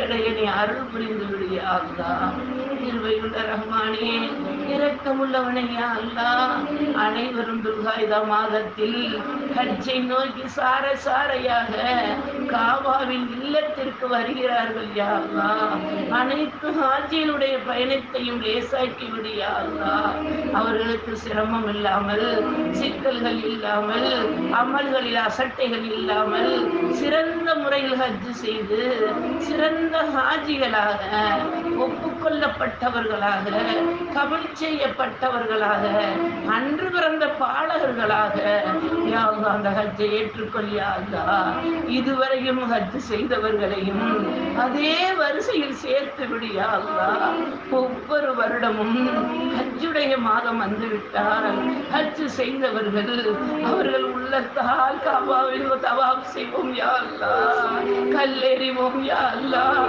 அடைய நீ அருள் புரிந்து விடியா அல்லா. கிருபையுள்ள ரஹ்மானே, இரக்கமுள்ளவனே யா அல்லாஹ். அனைவரும் துல்காய்தா மாதத்தில் ஹஜ்ஜை நோக்கி சார சாரையாக காபாவின் இல்லத்திற்கு வருகிறார்கள் யா அல்லாஹ். அனைத்து ஹாஜியினுடைய பயணத்தையும் லேசாக்கி விடியா அல்லாஹ். அவர்களுக்கு சிரமம் இல்லாமல், சிக்கல்கள் இல்லாமல், அமல்களில் அசட்டைகள் இல்லாமல் சிறந்த முறையில் ஹஜ் செய்து சிறந்த ஹாஜிகளாக, ஒப்புக்கொள்ளப்பட்டவர்களாக, கபூல் செய்யப்பட்டவர்களாக, அன்று பிறந்த பாலகர்களாக யா அல்லாஹ் அந்த ஹஜ்ஜை ஏற்றுக்கொள் யா அல்லாஹ். இதுவரையும் ஹஜ் செய்தவர்களையும் அதே வரிசையில் சேர்த்து விடு யா அல்லாஹ். ஒவ்வொரு வருடமும் ஹஜ்ஜுடைய மாதம் வந்துவிட்டால் ஹஜ் செய்தவர்கள் அவர்கள் உள்ளத்தால் காபாவில் தவாப் செய்வோம் யா அல்லாஹ், கல்லெறிவோம் யா அல்லாஹ்.